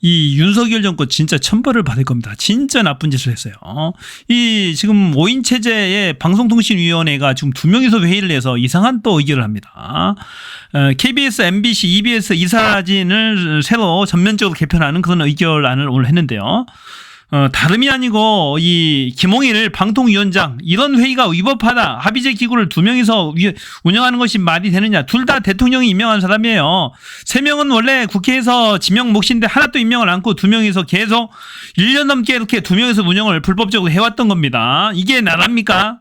이 윤석열 정권 진짜 천벌을 받을 겁니다. 진짜 나쁜 짓을 했어요. 이 지금 5인 체제의 방송통신위원회가 지금 2명이서 회의를 해서 이상한 또 의결을 합니다. KBS, MBC, EBS 이사진을 새로 전면적으로 개편하는 그런 의결안을 오늘 했는데요. 다름이 아니고 이 김홍일 방통위원장 이런 회의가 위법하다. 합의제 기구를 2명이서 운영하는 것이 말이 되느냐. 둘 다 대통령이 임명한 사람이에요. 3명은 원래 국회에서 지명 몫인데 하나도 임명을 않고 2명이서 계속 1년 넘게 이렇게 2명이서 운영을 불법적으로 해왔던 겁니다. 이게 나랍니까?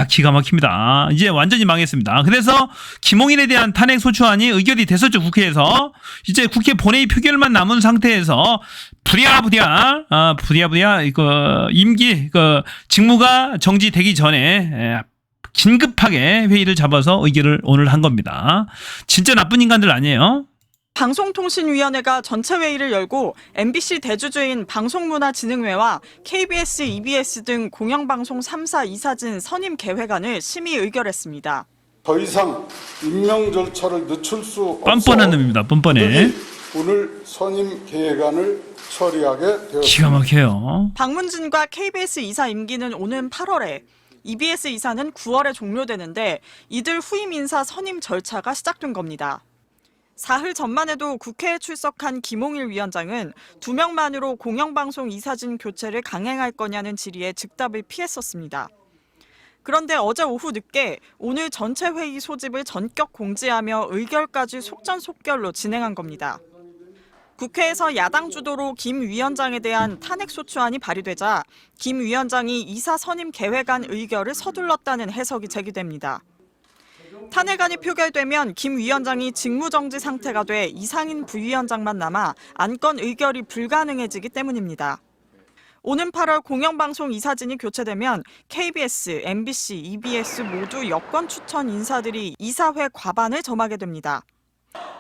기가 막힙니다. 이제 완전히 망했습니다. 그래서 김홍일에 대한 탄핵 소추안이 의결이 됐었죠, 국회에서. 이제 국회 본회의 표결만 남은 상태에서 부랴부랴 이거 임기 직무가 정지되기 전에 긴급하게 회의를 잡아서 의결을 오늘 한 겁니다. 진짜 나쁜 인간들 아니에요? 방송통신위원회가 전체 회의를 열고 MBC 대주주인 방송문화진흥회와 KBS, EBS 등 공영방송 3사 이사진 선임 계획안을 심의 의결했습니다. 더 이상 임명 절차를 늦출 수 없어 뻔뻔한 놈입니다. 뻔뻔해. 오늘 선임 계획안을 처리하게 되었습니다. 기가 막혀요. 박문진과 KBS 이사 임기는 오는 8월에, EBS 이사는 9월에 종료되는데 이들 후임 인사 선임 절차가 시작된 겁니다. 사흘 전만 해도 국회에 출석한 김홍일 위원장은 2명만으로 공영방송 이사진 교체를 강행할 거냐는 질의에 즉답을 피했었습니다. 그런데 어제 오후 늦게 오늘 전체 회의 소집을 전격 공지하며 의결까지 속전속결로 진행한 겁니다. 국회에서 야당 주도로 김 위원장에 대한 탄핵소추안이 발의되자 김 위원장이 이사 선임 계획안 의결을 서둘렀다는 해석이 제기됩니다. 탄핵안이 표결되면 김 위원장이 직무정지 상태가 돼 이상인 부위원장만 남아 안건 의결이 불가능해지기 때문입니다. 오는 8월 공영방송 이사진이 교체되면 KBS, MBC, EBS 모두 여권 추천 인사들이 이사회 과반을 점하게 됩니다.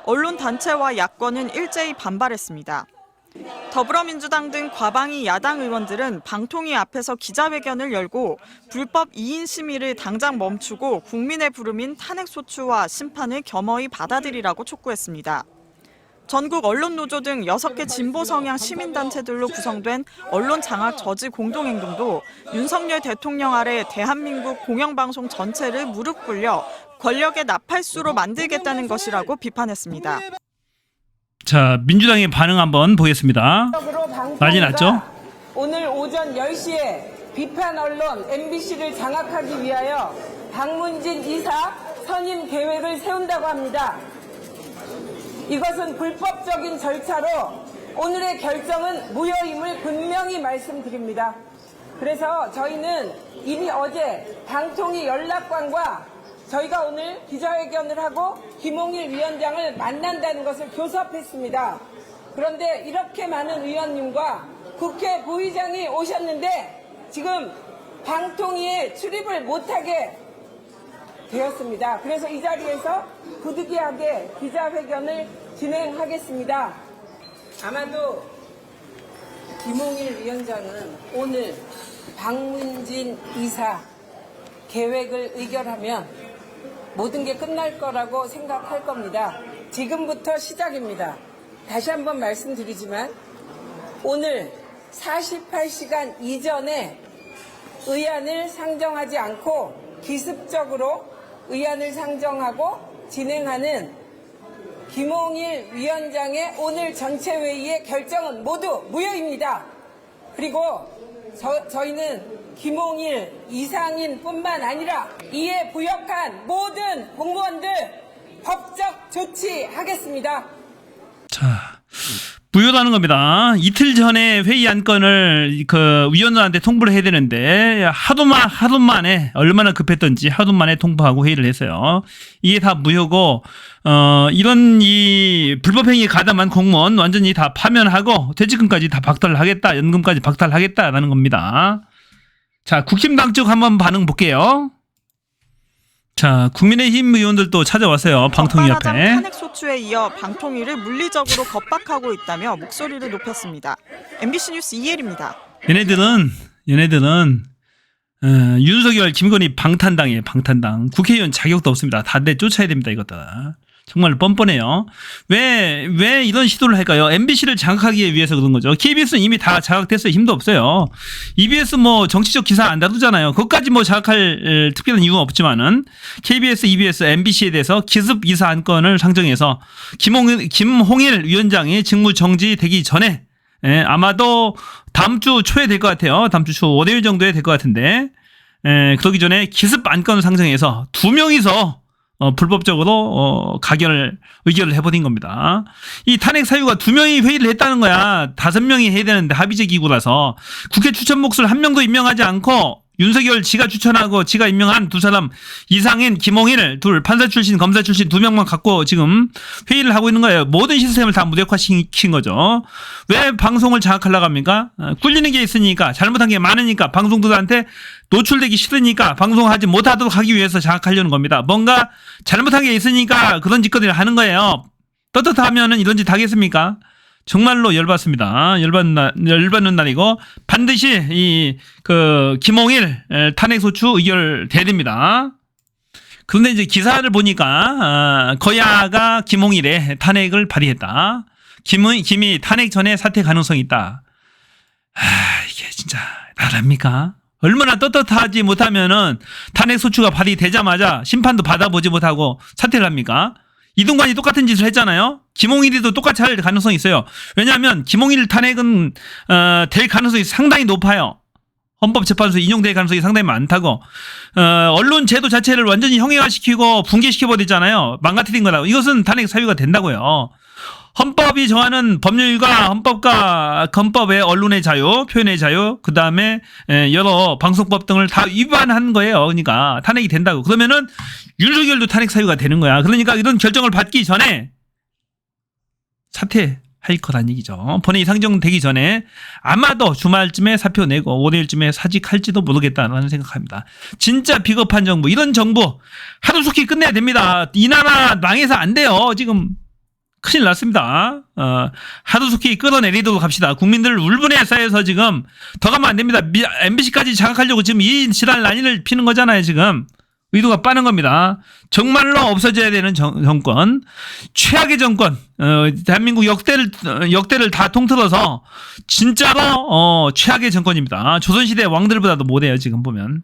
언론단체와 야권은 일제히 반발했습니다. 더불어민주당 등 과방위 야당 의원들은 방통위 앞에서 기자회견을 열고 불법 2인 심의를 당장 멈추고 국민의 부름인 탄핵소추와 심판을 겸허히 받아들이라고 촉구했습니다. 전국 언론노조 등 6개 진보 성향 시민단체들로 구성된 언론장악 저지 공동행동도 윤석열 대통령 아래 대한민국 공영방송 전체를 무릎 꿇려 권력의 나팔수로 만들겠다는 것이라고 비판했습니다. 자, 민주당의 반응 한번 보겠습니다. 난리 났죠? 오늘 오전 10시에 비판 언론 MBC를 장악하기 위하여 박문진 이사 선임 계획을 세운다고 합니다. 이것은 불법적인 절차로 오늘의 결정은 무효임을 분명히 말씀드립니다. 그래서 저희는 이미 어제 방통위 연락관과 저희가 오늘 기자회견을 하고 김홍일 위원장을 만난다는 것을 교섭했습니다. 그런데 이렇게 많은 의원님과 국회 부의장이 오셨는데 지금 방통위에 출입을 못하게 되었습니다. 그래서 이 자리에서 부득이하게 기자회견을 진행하겠습니다. 아마도 김홍일 위원장은 오늘 박문진 이사 계획을 의결하면 모든 게 끝날 거라고 생각할 겁니다. 지금부터 시작입니다. 다시 한번 말씀드리지만 오늘 48시간 이전에 의안을 상정하지 않고 기습적으로 의안을 상정하고 진행하는 김홍일 위원장의 오늘 전체 회의의 결정은 모두 무효입니다. 그리고 저희는 김홍일, 이상인뿐만 아니라 이에 부역한 모든 공무원들 법적 조치하겠습니다. 자, 무효라는 겁니다. 이틀 전에 회의 안건을 위원장한테 통보를 해야 되는데 하도 만에 얼마나 급했던지 하도 만에 통보하고 회의를 했어요. 이게 다 무효고 이런 이 불법행위에 가담한 공무원 완전히 다 파면하고 퇴직금까지 다 박탈하겠다, 연금까지 박탈하겠다라는 겁니다. 자, 국힘당 쪽 한번 반응 볼게요. 자, 국민의힘 의원들도 찾아왔어요. 방통위 앞에. 탄핵 소추에 이어 방통위를 물리적으로 겁박하고 있다며 목소리를 높였습니다. MBC 뉴스 이혜리입니다. 얘네들은 윤석열, 김건희 방탄당이에요. 방탄당. 국회의원 자격도 없습니다. 다 내쫓아야 됩니다. 이것들. 정말 뻔뻔해요. 왜 이런 시도를 할까요? MBC를 장악하기 위해서 그런 거죠. KBS는 이미 다 장악됐어요. 힘도 없어요. EBS 뭐 정치적 기사 안 다루잖아요. 그것까지 뭐 장악할 특별한 이유가 없지만은 KBS, EBS, MBC에 대해서 기습 이사 안건을 상정해서 김홍일 위원장이 직무 정지되기 전에 아마도 다음 주 초에 될 것 같아요. 다음 주 초 월요일 정도에 될 것 같은데 그러기 전에 기습 안건을 상정해서 2명이서 불법적으로 의결을 해버린 겁니다. 이 탄핵 사유가 2명이 회의를 했다는 거야. 5명이 해야 되는데 합의제 기구라서 국회 추천 몫을 1명도 임명하지 않고 윤석열 지가 추천하고 지가 임명한 2사람 이상인 김홍일 판사 출신 검사 출신 2명만 갖고 지금 회의를 하고 있는 거예요. 모든 시스템을 다 무력화시킨 거죠. 왜 방송을 장악하려고 합니까? 꿀리는 게 있으니까 잘못한 게 많으니까 방송들한테 노출되기 싫으니까 방송하지 못하도록 하기 위해서 장악하려는 겁니다. 뭔가 잘못한 게 있으니까 그런 짓거리를 하는 거예요. 떳떳하면은 이런 짓 하겠습니까? 정말로 열받습니다. 열받는 날이고 반드시 김홍일 탄핵소추 의결돼야 됩니다. 그런데 이제 기사를 보니까 거야가 김홍일의 탄핵을 발의했다. 김이 탄핵 전에 사퇴 가능성이 있다. 이게 진짜 나랍니까? 얼마나 떳떳하지 못하면은 탄핵소추가 발의되자마자 심판도 받아보지 못하고 사퇴를 합니까? 이동관이 똑같은 짓을 했잖아요. 김홍일이도 똑같이 할 가능성이 있어요. 왜냐하면 김홍일 탄핵은 될 가능성이 상당히 높아요. 헌법재판소에 인용될 가능성이 상당히 많다고. 언론 제도 자체를 완전히 형해화시키고 붕괴시켜버리잖아요. 망가뜨린 거라고. 이것은 탄핵 사유가 된다고요. 헌법이 정하는 법률과 헌법과 헌법의 언론의 자유, 표현의 자유, 그 다음에 여러 방송법 등을 다 위반한 거예요. 그러니까 탄핵이 된다고. 그러면은 윤석열도 탄핵 사유가 되는 거야. 그러니까 이런 결정을 받기 전에 사퇴할 거란 얘기죠. 본회의 상정되기 전에 아마도 주말쯤에 사표 내고 월요일쯤에 사직할지도 모르겠다라는 생각합니다. 진짜 비겁한 정부, 이런 정부 하루속히 끝내야 됩니다. 이 나라 망해서 안 돼요. 지금 큰일 났습니다. 하루속히 끌어내리도록 합시다. 국민들 울분에 쌓여서 지금 더 가면 안 됩니다. MBC까지 장악하려고 지금 이 지랄 난리를 피는 거잖아요. 지금 의도가 빠른 겁니다. 정말로 없어져야 되는 정권, 최악의 정권, 대한민국 역대를 다 통틀어서 진짜로 최악의 정권입니다. 조선시대 왕들보다도 못해요. 지금 보면.